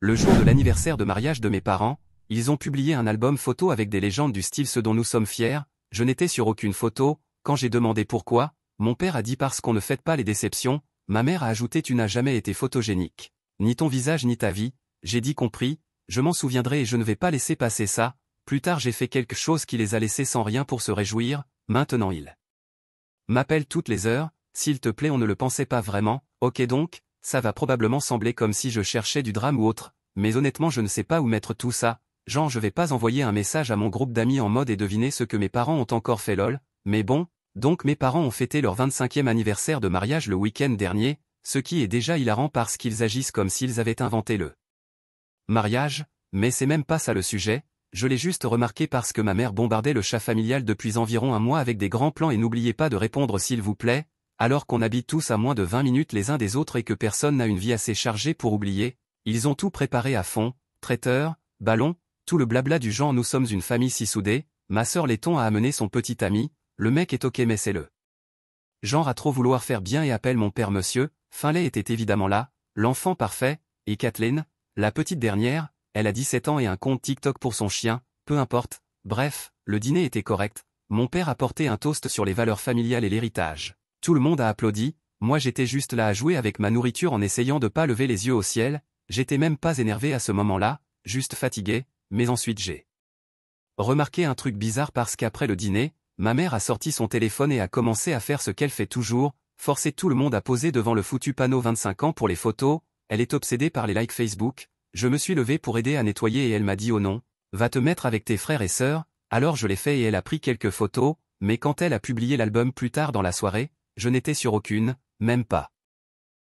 Le jour de l'anniversaire de mariage de mes parents, ils ont publié un album photo avec des légendes du style ce dont nous sommes fiers. Je n'étais sur aucune photo. Quand j'ai demandé pourquoi, mon père a dit parce qu'on ne fête pas les déceptions. Ma mère a ajouté tu n'as jamais été photogénique. Ni ton visage ni ta vie. J'ai dit compris, je m'en souviendrai et je ne vais pas laisser passer ça. Plus tard j'ai fait quelque chose qui les a laissés sans rien pour se réjouir. Maintenant ils m'appellent toutes les heures. S'il te plaît, on ne le pensait pas vraiment. Ok donc, ça va probablement sembler comme si je cherchais du drame ou autre, mais honnêtement je ne sais pas où mettre tout ça. Genre je vais pas envoyer un message à mon groupe d'amis en mode et deviner ce que mes parents ont encore fait lol. Mais bon, donc mes parents ont fêté leur 25e anniversaire de mariage le week-end dernier, ce qui est déjà hilarant parce qu'ils agissent comme s'ils avaient inventé le mariage, mais c'est même pas ça le sujet. Je l'ai juste remarqué parce que ma mère bombardait le chat familial depuis environ un mois avec des grands plans et n'oubliez pas de répondre s'il vous plaît, alors qu'on habite tous à moins de 20 minutes les uns des autres et que personne n'a une vie assez chargée pour oublier, ils ont tout préparé à fond, traiteur, ballon, tout le blabla du genre nous sommes une famille si soudée, ma sœur Laiton a amené son petit ami, le mec est ok mais c'est le genre à trop vouloir faire bien et appelle mon père monsieur. Finlay était évidemment là, l'enfant parfait, et Kathleen, la petite dernière, elle a 17 ans et un compte TikTok pour son chien, peu importe, bref, le dîner était correct, mon père a porté un toast sur les valeurs familiales et l'héritage. Tout le monde a applaudi, moi j'étais juste là à jouer avec ma nourriture en essayant de pas lever les yeux au ciel, j'étais même pas énervé à ce moment-là, juste fatigué, mais ensuite j'ai remarqué un truc bizarre parce qu'après le dîner, ma mère a sorti son téléphone et a commencé à faire ce qu'elle fait toujours, forcer tout le monde à poser devant le foutu panneau 25 ans pour les photos, elle est obsédée par les likes Facebook, je me suis levé pour aider à nettoyer et elle m'a dit oh non, va te mettre avec tes frères et sœurs, alors je l'ai fait et elle a pris quelques photos, mais quand elle a publié l'album plus tard dans la soirée, je n'étais sur aucune, même pas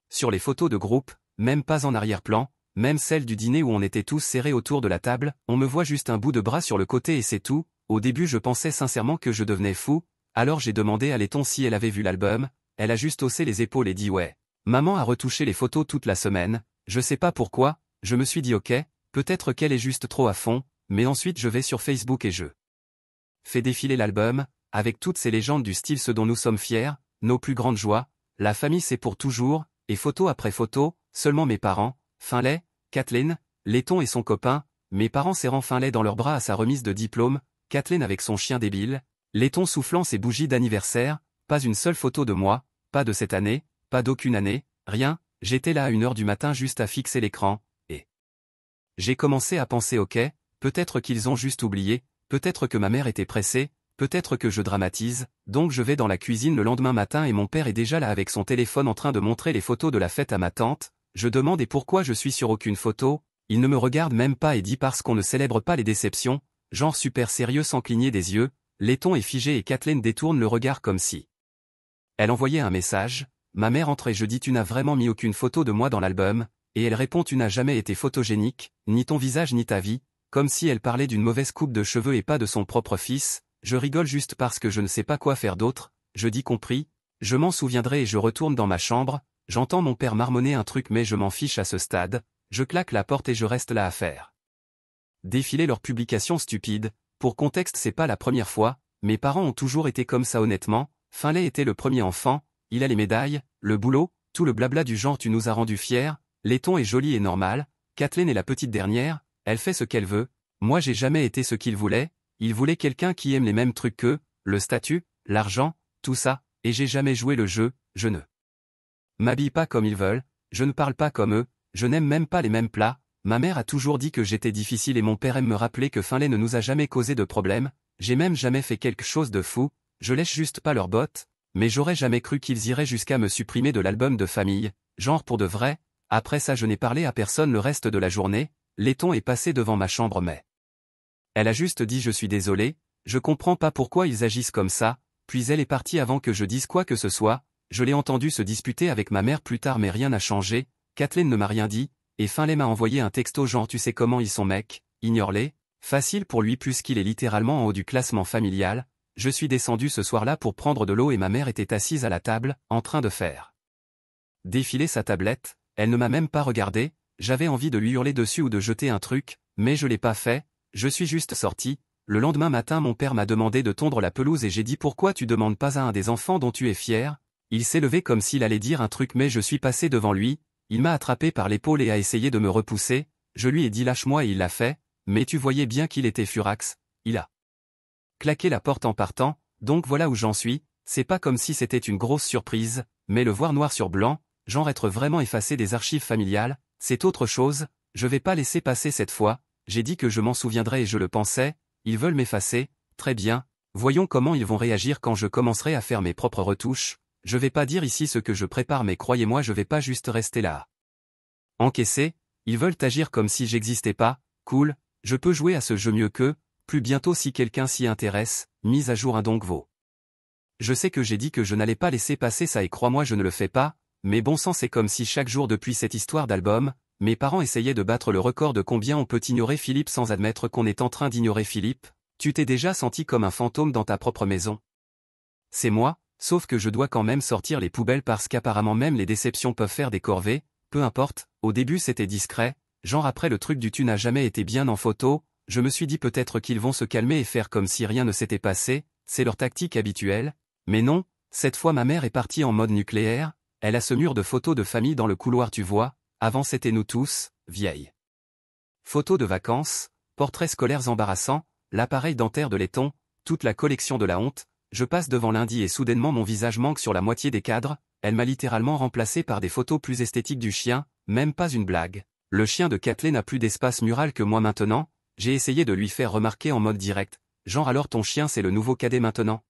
sur les photos de groupe, même pas en arrière-plan, même celle du dîner où on était tous serrés autour de la table, on me voit juste un bout de bras sur le côté et c'est tout. Au début je pensais sincèrement que je devenais fou, alors j'ai demandé à Laiton si elle avait vu l'album, elle a juste haussé les épaules et dit ouais. Maman a retouché les photos toute la semaine, je sais pas pourquoi, je me suis dit ok, peut-être qu'elle est juste trop à fond, mais ensuite je vais sur Facebook et je fais défiler l'album, avec toutes ces légendes du style ce dont nous sommes fiers, nos plus grandes joies, la famille c'est pour toujours, et photo après photo, seulement mes parents, Finlay, Kathleen, Laiton et son copain, mes parents serrant Finlay dans leurs bras à sa remise de diplôme, Kathleen avec son chien débile, Laiton soufflant ses bougies d'anniversaire, pas une seule photo de moi, pas de cette année, pas d'aucune année, rien, j'étais là à 1h du matin juste à fixer l'écran, et j'ai commencé à penser ok, peut-être qu'ils ont juste oublié, peut-être que ma mère était pressée, peut-être que je dramatise, donc je vais dans la cuisine le lendemain matin et mon père est déjà là avec son téléphone en train de montrer les photos de la fête à ma tante, je demande et pourquoi je suis sur aucune photo, il ne me regarde même pas et dit parce qu'on ne célèbre pas les déceptions, genre super sérieux sans cligner des yeux, Laiton est figé et Kathleen détourne le regard comme si elle envoyait un message, ma mère entre et je dis tu n'as vraiment mis aucune photo de moi dans l'album, et elle répond tu n'as jamais été photogénique, ni ton visage ni ta vie, comme si elle parlait d'une mauvaise coupe de cheveux et pas de son propre fils, je rigole juste parce que je ne sais pas quoi faire d'autre, je dis compris, je m'en souviendrai et je retourne dans ma chambre, j'entends mon père marmonner un truc mais je m'en fiche à ce stade, je claque la porte et je reste là à faire défiler leurs publications stupides, pour contexte c'est pas la première fois, mes parents ont toujours été comme ça honnêtement, Finlay était le premier enfant, il a les médailles, le boulot, tout le blabla du genre tu nous as rendus fiers, Laiton est joli et normal, Kathleen est la petite dernière, elle fait ce qu'elle veut, moi j'ai jamais été ce qu'il voulait, il voulait quelqu'un qui aime les mêmes trucs qu'eux, le statut, l'argent, tout ça, et j'ai jamais joué le jeu, je ne m'habille pas comme ils veulent, je ne parle pas comme eux, je n'aime même pas les mêmes plats, ma mère a toujours dit que j'étais difficile et mon père aime me rappeler que Finlay ne nous a jamais causé de problème, j'ai même jamais fait quelque chose de fou, je lèche juste pas leurs bottes, mais j'aurais jamais cru qu'ils iraient jusqu'à me supprimer de l'album de famille, genre pour de vrai, après ça je n'ai parlé à personne le reste de la journée, Laiton est passé devant ma chambre mais elle a juste dit je suis désolé, je comprends pas pourquoi ils agissent comme ça, puis elle est partie avant que je dise quoi que ce soit, je l'ai entendu se disputer avec ma mère plus tard mais rien n'a changé, Kathleen ne m'a rien dit, et Finlay m'a envoyé un texto genre tu sais comment ils sont mec, ignore-les, facile pour lui puisqu'il est littéralement en haut du classement familial, je suis descendu ce soir-là pour prendre de l'eau et ma mère était assise à la table, en train de faire défiler sa tablette, elle ne m'a même pas regardé, j'avais envie de lui hurler dessus ou de jeter un truc, mais je l'ai pas fait, je suis juste sorti, le lendemain matin mon père m'a demandé de tondre la pelouse et j'ai dit pourquoi tu demandes pas à un des enfants dont tu es fier, il s'est levé comme s'il allait dire un truc mais je suis passé devant lui, il m'a attrapé par l'épaule et a essayé de me repousser, je lui ai dit lâche-moi et il l'a fait, mais tu voyais bien qu'il était furax, il a claqué la porte en partant, donc voilà où j'en suis, c'est pas comme si c'était une grosse surprise, mais le voir noir sur blanc, genre être vraiment effacé des archives familiales, c'est autre chose, je vais pas laisser passer cette fois, j'ai dit que je m'en souviendrais et je le pensais, ils veulent m'effacer, très bien, voyons comment ils vont réagir quand je commencerai à faire mes propres retouches, je vais pas dire ici ce que je prépare mais croyez-moi je vais pas juste rester là. Encaisser, ils veulent agir comme si j'existais pas, cool, je peux jouer à ce jeu mieux qu'eux, plus bientôt si quelqu'un s'y intéresse, mise à jour un donc vaut. Je sais que j'ai dit que je n'allais pas laisser passer ça et crois-moi je ne le fais pas, mais bon sang c'est comme si chaque jour depuis cette histoire d'album, mes parents essayaient de battre le record de combien on peut ignorer Philippe sans admettre qu'on est en train d'ignorer Philippe, tu t'es déjà senti comme un fantôme dans ta propre maison. C'est moi, sauf que je dois quand même sortir les poubelles parce qu'apparemment même les déceptions peuvent faire des corvées, peu importe, au début c'était discret, genre après le truc du tu n'as jamais été bien en photo, je me suis dit peut-être qu'ils vont se calmer et faire comme si rien ne s'était passé, c'est leur tactique habituelle, mais non, cette fois ma mère est partie en mode nucléaire, elle a ce mur de photos de famille dans le couloir tu vois, avant c'était nous tous, vieilles. Photos de vacances, portraits scolaires embarrassants, l'appareil dentaire de laiton, toute la collection de la honte, je passe devant lundi et soudainement mon visage manque sur la moitié des cadres, elle m'a littéralement remplacé par des photos plus esthétiques du chien, même pas une blague. Le chien de Kathleen n'a plus d'espace mural que moi maintenant, j'ai essayé de lui faire remarquer en mode direct, genre alors ton chien c'est le nouveau cadet maintenant.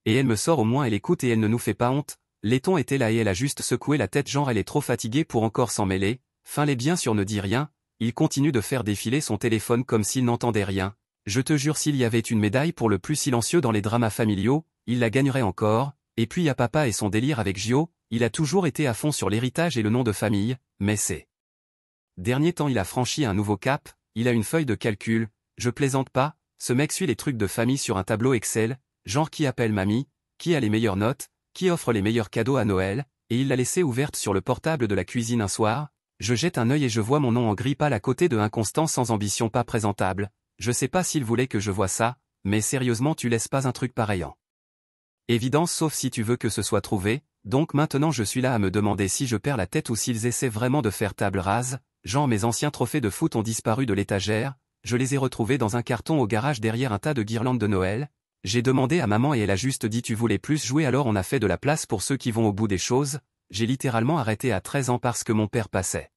Et elle me sort au moins elle écoute et elle ne nous fait pas honte, laiton était là et elle a juste secoué la tête genre elle est trop fatiguée pour encore s'en mêler, fin les bien sûr ne dit rien, il continue de faire défiler son téléphone comme s'il n'entendait rien. Je te jure s'il y avait une médaille pour le plus silencieux dans les dramas familiaux, il la gagnerait encore, et puis y a papa et son délire avec Gio, il a toujours été à fond sur l'héritage et le nom de famille, mais c'est dernier temps il a franchi un nouveau cap, il a une feuille de calcul, je plaisante pas, ce mec suit les trucs de famille sur un tableau Excel, genre qui appelle mamie, qui a les meilleures notes, qui offre les meilleurs cadeaux à Noël, et il l'a laissée ouverte sur le portable de la cuisine un soir, je jette un œil et je vois mon nom en gris pâle à côté de inconstant sans ambition pas présentable. Je sais pas s'il voulait que je voie ça, mais sérieusement tu laisses pas un truc pareil en évidence sauf si tu veux que ce soit trouvé, donc maintenant je suis là à me demander si je perds la tête ou s'ils essaient vraiment de faire table rase, genre mes anciens trophées de foot ont disparu de l'étagère, je les ai retrouvés dans un carton au garage derrière un tas de guirlandes de Noël, j'ai demandé à maman et elle a juste dit tu voulais plus jouer alors on a fait de la place pour ceux qui vont au bout des choses, j'ai littéralement arrêté à 13 ans parce que mon père passait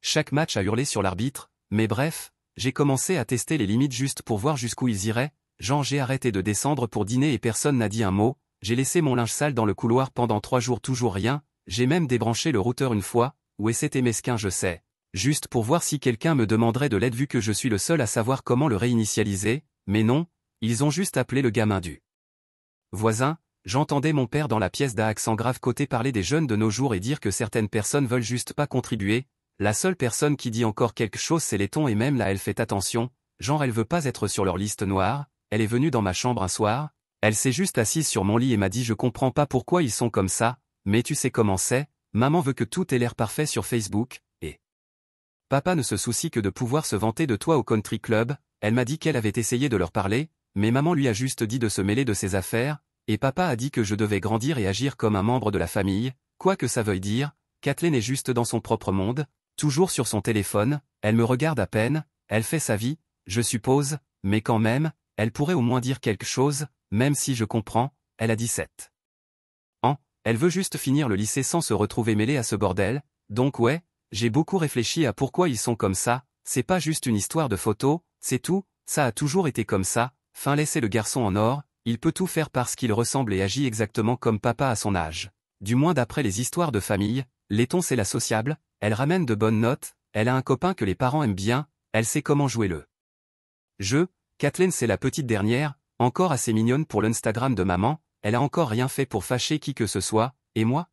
chaque match à hurler sur l'arbitre, mais bref, j'ai commencé à tester les limites juste pour voir jusqu'où ils iraient, genre j'ai arrêté de descendre pour dîner et personne n'a dit un mot, j'ai laissé mon linge sale dans le couloir pendant 3 jours toujours rien, j'ai même débranché le routeur une fois, ouais c'était mesquin je sais, juste pour voir si quelqu'un me demanderait de l'aide vu que je suis le seul à savoir comment le réinitialiser, mais non, ils ont juste appelé le gamin du voisin, j'entendais mon père dans la pièce d'à accent grave côté parler des jeunes de nos jours et dire que certaines personnes veulent juste pas contribuer. La seule personne qui dit encore quelque chose c'est laiton et même là elle fait attention, genre elle veut pas être sur leur liste noire, elle est venue dans ma chambre un soir, elle s'est juste assise sur mon lit et m'a dit je comprends pas pourquoi ils sont comme ça, mais tu sais comment c'est, maman veut que tout ait l'air parfait sur Facebook, et papa ne se soucie que de pouvoir se vanter de toi au country club, elle m'a dit qu'elle avait essayé de leur parler, mais maman lui a juste dit de se mêler de ses affaires, et papa a dit que je devais grandir et agir comme un membre de la famille, quoi que ça veuille dire, Kathleen est juste dans son propre monde, toujours sur son téléphone, elle me regarde à peine, elle fait sa vie, je suppose, mais quand même, elle pourrait au moins dire quelque chose, même si je comprends, elle a 17 ans, elle veut juste finir le lycée sans se retrouver mêlée à ce bordel, donc ouais, j'ai beaucoup réfléchi à pourquoi ils sont comme ça, c'est pas juste une histoire de photo, c'est tout, ça a toujours été comme ça, fin laissez le garçon en or, il peut tout faire parce qu'il ressemble et agit exactement comme papa à son âge. Du moins d'après les histoires de famille, laiton c'est la sociable, elle ramène de bonnes notes, elle a un copain que les parents aiment bien, elle sait comment jouer le jeu, Kathleen c'est la petite dernière, encore assez mignonne pour l'Instagram de maman, elle a encore rien fait pour fâcher qui que ce soit, et moi?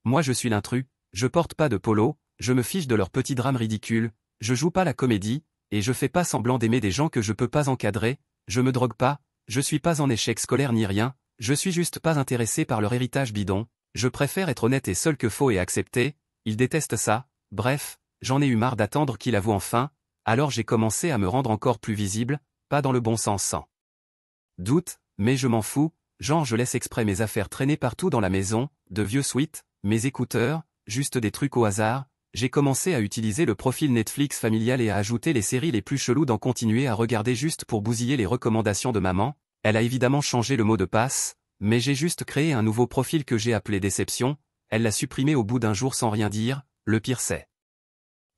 Moi je suis l'intrus, je porte pas de polo, je me fiche de leur petit drame ridicule, je joue pas la comédie, et je fais pas semblant d'aimer des gens que je peux pas encadrer, je me drogue pas, je suis pas en échec scolaire ni rien, je suis juste pas intéressé par leur héritage bidon, je préfère être honnête et seul que faux et accepté, ils détestent ça, bref, j'en ai eu marre d'attendre qu'il avoue enfin, alors j'ai commencé à me rendre encore plus visible, pas dans le bon sens sans doute, mais je m'en fous, genre je laisse exprès mes affaires traîner partout dans la maison, de vieux sweats, mes écouteurs, juste des trucs au hasard, j'ai commencé à utiliser le profil Netflix familial et à ajouter les séries les plus cheloues d'en continuer à regarder juste pour bousiller les recommandations de maman. Elle a évidemment changé le mot de passe, mais j'ai juste créé un nouveau profil que j'ai appelé Déception, elle l'a supprimé au bout d'un jour sans rien dire, le pire c'est.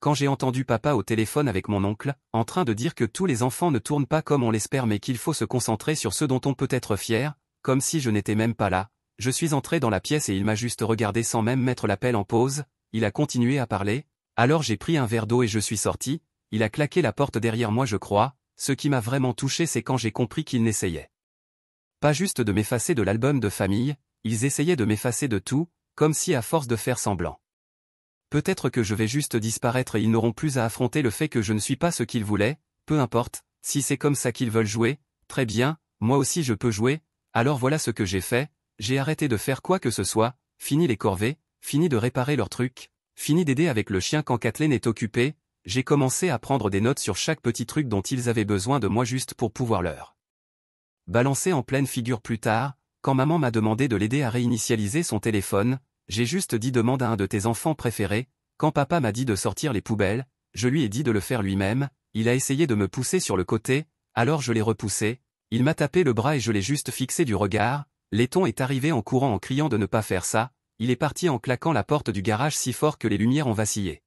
Quand j'ai entendu papa au téléphone avec mon oncle, en train de dire que tous les enfants ne tournent pas comme on l'espère mais qu'il faut se concentrer sur ceux dont on peut être fier, comme si je n'étais même pas là, je suis entré dans la pièce et il m'a juste regardé sans même mettre l'appel en pause, il a continué à parler, alors j'ai pris un verre d'eau et je suis sorti, il a claqué la porte derrière moi je crois, ce qui m'a vraiment touché c'est quand j'ai compris qu'ils n'essayaient pas juste de m'effacer de l'album de famille, ils essayaient de m'effacer de tout, comme si à force de faire semblant. Peut-être que je vais juste disparaître et ils n'auront plus à affronter le fait que je ne suis pas ce qu'ils voulaient, peu importe, si c'est comme ça qu'ils veulent jouer, très bien, moi aussi je peux jouer, alors voilà ce que j'ai fait, j'ai arrêté de faire quoi que ce soit, fini les corvées, fini de réparer leurs trucs, fini d'aider avec le chien quand Kathleen est occupée, j'ai commencé à prendre des notes sur chaque petit truc dont ils avaient besoin de moi juste pour pouvoir leur balancer en pleine figure plus tard, quand maman m'a demandé de l'aider à réinitialiser son téléphone, j'ai juste dit demande à un de tes enfants préférés, quand papa m'a dit de sortir les poubelles, je lui ai dit de le faire lui-même, il a essayé de me pousser sur le côté, alors je l'ai repoussé, il m'a tapé le bras et je l'ai juste fixé du regard, Letton est arrivé en courant en criant de ne pas faire ça, il est parti en claquant la porte du garage si fort que les lumières ont vacillé.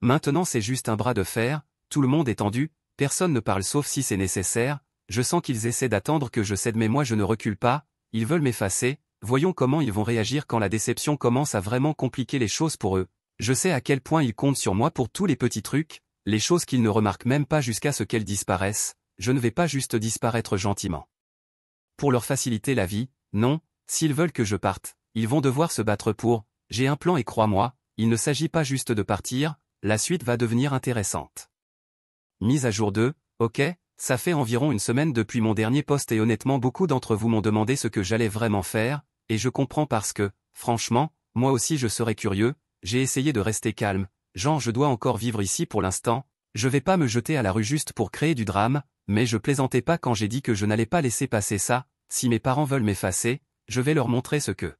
Maintenant c'est juste un bras de fer, tout le monde est tendu, personne ne parle sauf si c'est nécessaire, je sens qu'ils essaient d'attendre que je cède mais moi je ne recule pas, ils veulent m'effacer, voyons comment ils vont réagir quand la déception commence à vraiment compliquer les choses pour eux. Je sais à quel point ils comptent sur moi pour tous les petits trucs, les choses qu'ils ne remarquent même pas jusqu'à ce qu'elles disparaissent, je ne vais pas juste disparaître gentiment. Pour leur faciliter la vie, non, s'ils veulent que je parte, ils vont devoir se battre pour, j'ai un plan et crois-moi, il ne s'agit pas juste de partir, la suite va devenir intéressante. Mise à jour 2, ok, ça fait environ une semaine depuis mon dernier post et honnêtement beaucoup d'entre vous m'ont demandé ce que j'allais vraiment faire, et je comprends parce que, franchement, moi aussi je serais curieux, j'ai essayé de rester calme, genre je dois encore vivre ici pour l'instant, je vais pas me jeter à la rue juste pour créer du drame, mais je plaisantais pas quand j'ai dit que je n'allais pas laisser passer ça, si mes parents veulent m'effacer, je vais leur montrer ce que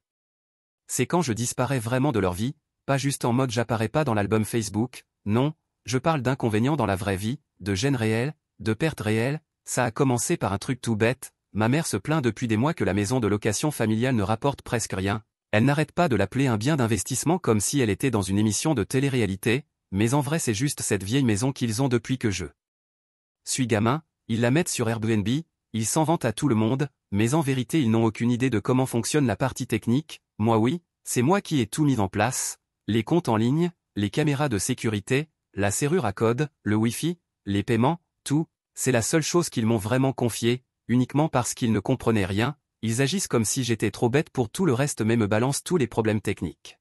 c'est quand je disparais vraiment de leur vie, pas juste en mode j'apparais pas dans l'album Facebook, non, je parle d'inconvénients dans la vraie vie, de gêne réelle, de pertes réelles, ça a commencé par un truc tout bête, ma mère se plaint depuis des mois que la maison de location familiale ne rapporte presque rien, elle n'arrête pas de l'appeler un bien d'investissement comme si elle était dans une émission de télé-réalité, mais en vrai c'est juste cette vieille maison qu'ils ont depuis que je suis gamin, ils la mettent sur Airbnb, ils s'en vantent à tout le monde, mais en vérité ils n'ont aucune idée de comment fonctionne la partie technique, moi oui, c'est moi qui ai tout mis en place, les comptes en ligne, les caméras de sécurité, la serrure à code, le Wi-Fi, les paiements, tout, c'est la seule chose qu'ils m'ont vraiment confiée, uniquement parce qu'ils ne comprenaient rien, ils agissent comme si j'étais trop bête pour tout le reste mais me balancent tous les problèmes techniques.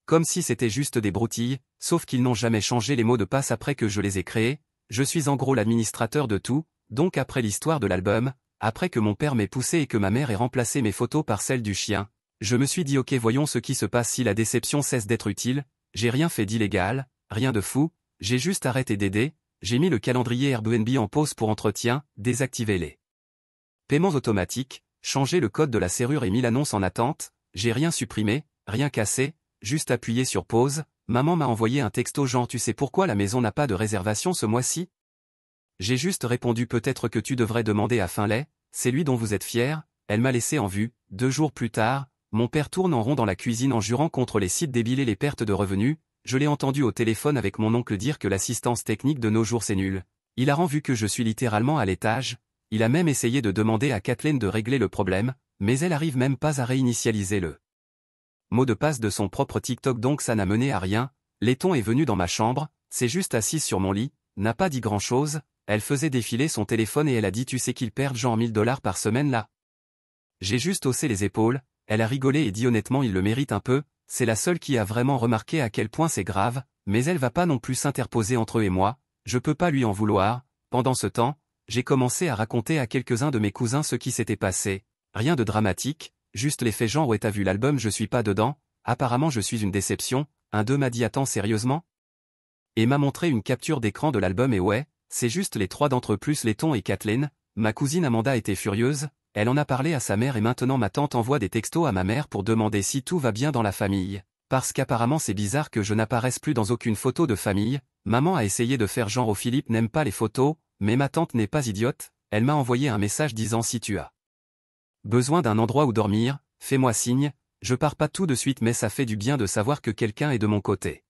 Comme si c'était juste des broutilles, sauf qu'ils n'ont jamais changé les mots de passe après que je les ai créés, je suis en gros l'administrateur de tout, donc après l'histoire de l'album, après que mon père m'ait poussé et que ma mère ait remplacé mes photos par celles du chien, je me suis dit ok voyons ce qui se passe si la déception cesse d'être utile, j'ai rien fait d'illégal, rien de fou, j'ai juste arrêté d'aider, j'ai mis le calendrier Airbnb en pause pour entretien, désactivé les paiements automatiques, changé le code de la serrure et mis l'annonce en attente, j'ai rien supprimé, rien cassé, juste appuyé sur pause, maman m'a envoyé un texto genre tu sais pourquoi la maison n'a pas de réservation ce mois-ci? J'ai juste répondu peut-être que tu devrais demander à Finlay, c'est lui dont vous êtes fier, elle m'a laissé en vue, 2 jours plus tard, mon père tourne en rond dans la cuisine en jurant contre les sites débiles et les pertes de revenus, je l'ai entendu au téléphone avec mon oncle dire que l'assistance technique de nos jours c'est nul. Il a rendu que je suis littéralement à l'étage, il a même essayé de demander à Kathleen de régler le problème, mais elle arrive même pas à réinitialiser le mot de passe de son propre TikTok donc ça n'a mené à rien, Letton est venu dans ma chambre, c'est juste assise sur mon lit, n'a pas dit grand chose, elle faisait défiler son téléphone et elle a dit tu sais qu'ils perdent genre 1000 $ par semaine là. J'ai juste haussé les épaules, elle a rigolé et dit honnêtement il le mérite un peu, c'est la seule qui a vraiment remarqué à quel point c'est grave, mais elle va pas non plus s'interposer entre eux et moi, je peux pas lui en vouloir, pendant ce temps, j'ai commencé à raconter à quelques-uns de mes cousins ce qui s'était passé, rien de dramatique, juste l'effet genre ouais t'as vu l'album je suis pas dedans, apparemment je suis une déception, un d'eux m'a dit attends sérieusement? Et m'a montré une capture d'écran de l'album et ouais, c'est juste les 3 d'entre eux plus Letton et Kathleen, ma cousine Amanda était furieuse, elle en a parlé à sa mère et maintenant ma tante envoie des textos à ma mère pour demander si tout va bien dans la famille. Parce qu'apparemment c'est bizarre que je n'apparaisse plus dans aucune photo de famille, maman a essayé de faire genre au Philippe n'aime pas les photos, mais ma tante n'est pas idiote, elle m'a envoyé un message disant si tu as besoin d'un endroit où dormir, fais-moi signe, je pars pas tout de suite mais ça fait du bien de savoir que quelqu'un est de mon côté.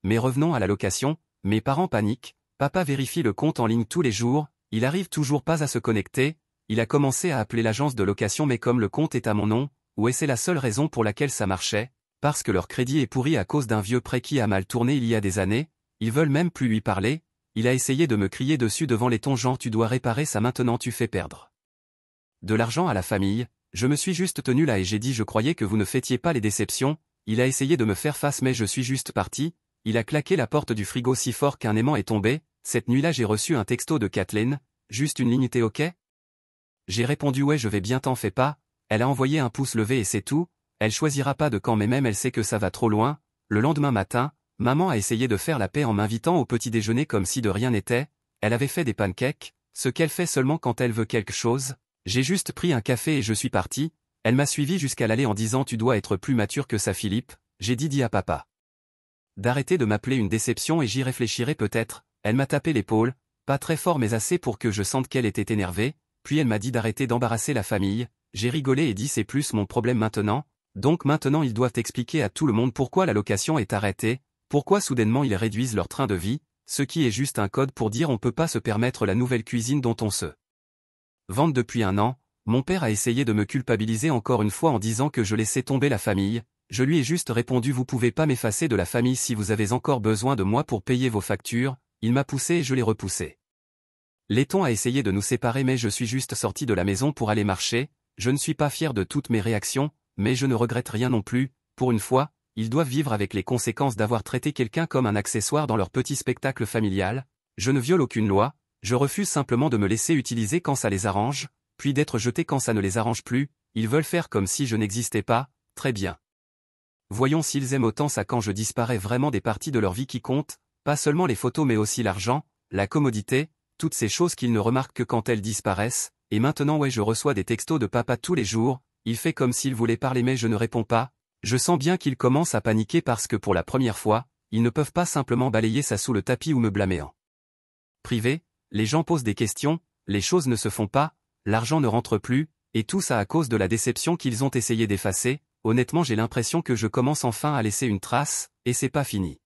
Mais revenons à la location, mes parents paniquent, papa vérifie le compte en ligne tous les jours, il arrive toujours pas à se connecter, il a commencé à appeler l'agence de location mais comme le compte est à mon nom, ouais c'est la seule raison pour laquelle ça marchait, parce que leur crédit est pourri à cause d'un vieux prêt qui a mal tourné il y a des années, ils veulent même plus lui parler, il a essayé de me crier dessus devant les tons genre tu dois réparer ça maintenant tu fais perdre de l'argent à la famille, je me suis juste tenu là et j'ai dit je croyais que vous ne fêtiez pas les déceptions, il a essayé de me faire face mais je suis juste parti, il a claqué la porte du frigo si fort qu'un aimant est tombé, cette nuit-là j'ai reçu un texto de Kathleen, juste une ligne t'es ok? J'ai répondu ouais je vais bien t'en fais pas, elle a envoyé un pouce levé et c'est tout, elle choisira pas de camp mais même elle sait que ça va trop loin, le lendemain matin, maman a essayé de faire la paix en m'invitant au petit déjeuner comme si de rien n'était, elle avait fait des pancakes, ce qu'elle fait seulement quand elle veut quelque chose, j'ai juste pris un café et je suis parti, elle m'a suivi jusqu'à l'aller en disant tu dois être plus mature que ça Philippe, j'ai dit à papa d'arrêter de m'appeler une déception et j'y réfléchirai peut-être, elle m'a tapé l'épaule, pas très fort mais assez pour que je sente qu'elle était énervée, puis elle m'a dit d'arrêter d'embarrasser la famille, j'ai rigolé et dit c'est plus mon problème maintenant, donc maintenant ils doivent expliquer à tout le monde pourquoi la location est arrêtée, pourquoi soudainement ils réduisent leur train de vie, ce qui est juste un code pour dire on peut pas se permettre la nouvelle cuisine dont on se vante depuis un an, mon père a essayé de me culpabiliser encore une fois en disant que je laissais tomber la famille, je lui ai juste répondu vous pouvez pas m'effacer de la famille si vous avez encore besoin de moi pour payer vos factures, il m'a poussé et je l'ai repoussé. Letton a essayé de nous séparer mais je suis juste sorti de la maison pour aller marcher, je ne suis pas fier de toutes mes réactions, mais je ne regrette rien non plus, pour une fois, ils doivent vivre avec les conséquences d'avoir traité quelqu'un comme un accessoire dans leur petit spectacle familial, je ne viole aucune loi, je refuse simplement de me laisser utiliser quand ça les arrange, puis d'être jeté quand ça ne les arrange plus, ils veulent faire comme si je n'existais pas, très bien. Voyons s'ils aiment autant ça quand je disparais vraiment des parties de leur vie qui comptent, pas seulement les photos mais aussi l'argent, la commodité, toutes ces choses qu'ils ne remarquent que quand elles disparaissent, et maintenant ouais je reçois des textos de papa tous les jours, il fait comme s'il voulait parler mais je ne réponds pas, je sens bien qu'ils commencent à paniquer parce que pour la première fois, ils ne peuvent pas simplement balayer ça sous le tapis ou me blâmer en privé, les gens posent des questions, les choses ne se font pas, l'argent ne rentre plus, et tout ça à cause de la déception qu'ils ont essayé d'effacer, honnêtement j'ai l'impression que je commence enfin à laisser une trace, et c'est pas fini.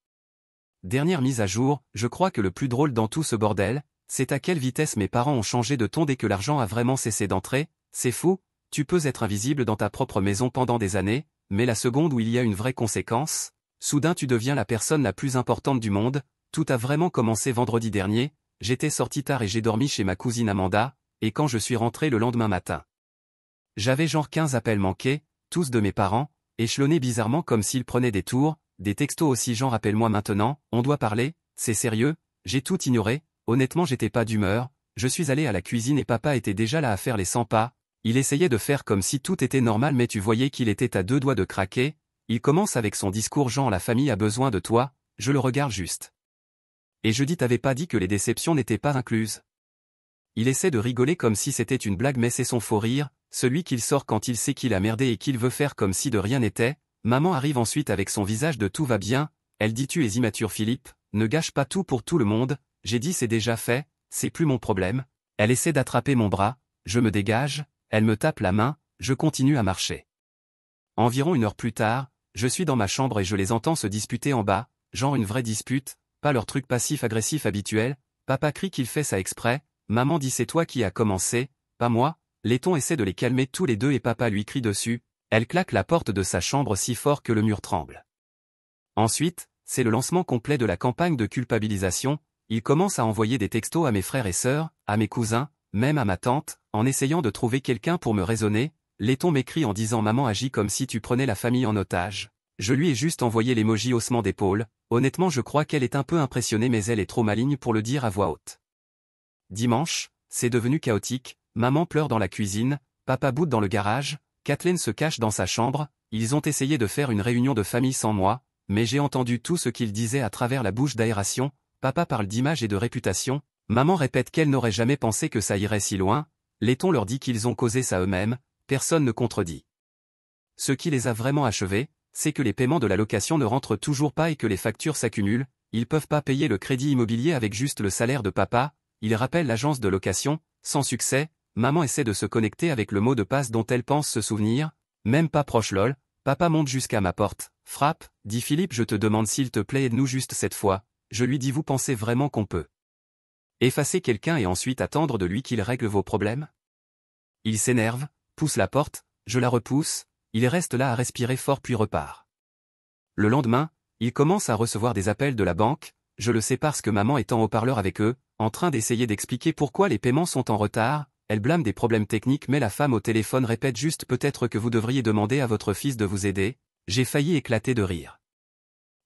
Dernière mise à jour, je crois que le plus drôle dans tout ce bordel, c'est à quelle vitesse mes parents ont changé de ton dès que l'argent a vraiment cessé d'entrer, c'est fou, tu peux être invisible dans ta propre maison pendant des années, mais la seconde où il y a une vraie conséquence, soudain tu deviens la personne la plus importante du monde, tout a vraiment commencé vendredi dernier, j'étais sorti tard et j'ai dormi chez ma cousine Amanda, et quand je suis rentré le lendemain matin, j'avais genre 15 appels manqués, tous de mes parents, échelonnés bizarrement comme s'ils prenaient des tours, des textos aussi genre appelle-moi maintenant, on doit parler, c'est sérieux, j'ai tout ignoré, honnêtement j'étais pas d'humeur, je suis allé à la cuisine et papa était déjà là à faire les 100 pas, il essayait de faire comme si tout était normal mais tu voyais qu'il était à deux doigts de craquer, il commence avec son discours genre la famille a besoin de toi, je le regarde juste. Et je dis t'avais pas dit que les déceptions n'étaient pas incluses. Il essaie de rigoler comme si c'était une blague mais c'est son faux rire, celui qu'il sort quand il sait qu'il a merdé et qu'il veut faire comme si de rien n'était, maman arrive ensuite avec son visage de tout va bien, elle dit tu es immature Philippe, ne gâche pas tout pour tout le monde, j'ai dit c'est déjà fait, c'est plus mon problème, elle essaie d'attraper mon bras, je me dégage, elle me tape la main, je continue à marcher. Environ une heure plus tard, je suis dans ma chambre et je les entends se disputer en bas, genre une vraie dispute, pas leur truc passif-agressif habituel, papa crie qu'il fait ça exprès, maman dit c'est toi qui as commencé, pas moi, Letton essaie de les calmer tous les deux et papa lui crie dessus, elle claque la porte de sa chambre si fort que le mur tremble. Ensuite, c'est le lancement complet de la campagne de culpabilisation, il commence à envoyer des textos à mes frères et sœurs, à mes cousins, même à ma tante, en essayant de trouver quelqu'un pour me raisonner, Letton m'écrit en disant maman agit comme si tu prenais la famille en otage. Je lui ai juste envoyé l'emoji haussement d'épaule, honnêtement je crois qu'elle est un peu impressionnée mais elle est trop maligne pour le dire à voix haute. Dimanche, c'est devenu chaotique, maman pleure dans la cuisine, papa boude dans le garage, Kathleen se cache dans sa chambre, ils ont essayé de faire une réunion de famille sans moi, mais j'ai entendu tout ce qu'ils disaient à travers la bouche d'aération, papa parle d'image et de réputation, maman répète qu'elle n'aurait jamais pensé que ça irait si loin, Letton leur dit qu'ils ont causé ça eux-mêmes, personne ne contredit. Ce qui les a vraiment achevés, c'est que les paiements de la location ne rentrent toujours pas et que les factures s'accumulent, ils peuvent pas payer le crédit immobilier avec juste le salaire de papa, il rappelle l'agence de location, sans succès, maman essaie de se connecter avec le mot de passe dont elle pense se souvenir, même pas proche lol, papa monte jusqu'à ma porte, frappe, dit Philippe je te demande s'il te plaît aide-nous juste cette fois, je lui dis vous pensez vraiment qu'on peut effacer quelqu'un et ensuite attendre de lui qu'il règle vos problèmes? Il s'énerve, pousse la porte, je la repousse, il reste là à respirer fort puis repart. Le lendemain, il commence à recevoir des appels de la banque, je le sais parce que maman est en haut-parleur avec eux, en train d'essayer d'expliquer pourquoi les paiements sont en retard, elle blâme des problèmes techniques mais la femme au téléphone répète juste peut-être que vous devriez demander à votre fils de vous aider, j'ai failli éclater de rire.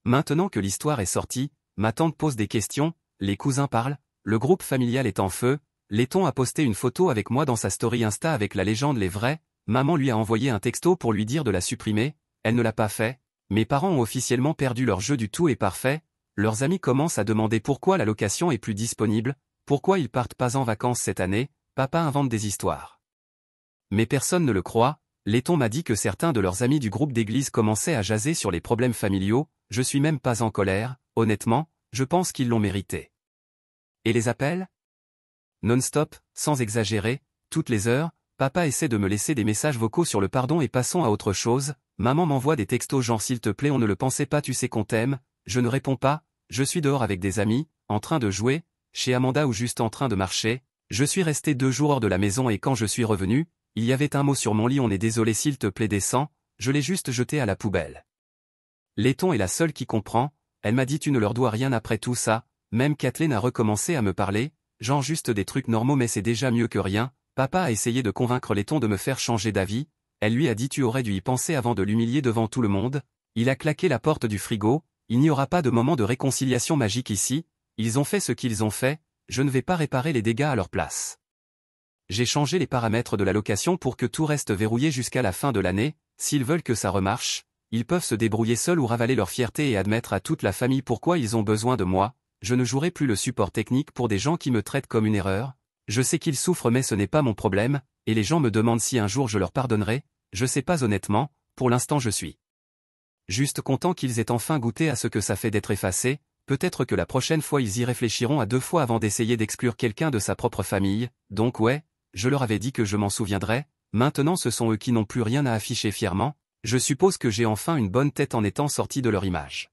Maintenant que l'histoire est sortie, ma tante pose des questions, les cousins parlent, le groupe familial est en feu, Letton a posté une photo avec moi dans sa story Insta avec la légende les vrais, maman lui a envoyé un texto pour lui dire de la supprimer, elle ne l'a pas fait, mes parents ont officiellement perdu leur jeu du tout est parfait, leurs amis commencent à demander pourquoi la location est plus disponible, pourquoi ils partent pas en vacances cette année, papa invente des histoires. Mais personne ne le croit, Letton m'a dit que certains de leurs amis du groupe d'église commençaient à jaser sur les problèmes familiaux, je suis même pas en colère, honnêtement, je pense qu'ils l'ont mérité. Et les appels? Non-stop, sans exagérer, toutes les heures, papa essaie de me laisser des messages vocaux sur le pardon et passons à autre chose, maman m'envoie des textos genre s'il te plaît on ne le pensait pas tu sais qu'on t'aime, je ne réponds pas, je suis dehors avec des amis, en train de jouer, chez Amanda ou juste en train de marcher, je suis resté 2 jours hors de la maison et quand je suis revenu, il y avait un mot sur mon lit on est désolé s'il te plaît descends, je l'ai juste jeté à la poubelle. Letton est la seule qui comprend, elle m'a dit tu ne leur dois rien après tout ça, même Kathleen a recommencé à me parler, genre juste des trucs normaux mais c'est déjà mieux que rien, papa a essayé de convaincre Letton de me faire changer d'avis, elle lui a dit tu aurais dû y penser avant de l'humilier devant tout le monde, il a claqué la porte du frigo, il n'y aura pas de moment de réconciliation magique ici, ils ont fait ce qu'ils ont fait, je ne vais pas réparer les dégâts à leur place. J'ai changé les paramètres de la location pour que tout reste verrouillé jusqu'à la fin de l'année, s'ils veulent que ça remarche, ils peuvent se débrouiller seuls ou ravaler leur fierté et admettre à toute la famille pourquoi ils ont besoin de moi, je ne jouerai plus le support technique pour des gens qui me traitent comme une erreur, je sais qu'ils souffrent mais ce n'est pas mon problème, et les gens me demandent si un jour je leur pardonnerai, je sais pas honnêtement, pour l'instant je suis juste content qu'ils aient enfin goûté à ce que ça fait d'être effacé, peut-être que la prochaine fois ils y réfléchiront à 2 fois avant d'essayer d'exclure quelqu'un de sa propre famille, donc ouais, je leur avais dit que je m'en souviendrais, maintenant ce sont eux qui n'ont plus rien à afficher fièrement, je suppose que j'ai enfin une bonne tête en étant sorti de leur image.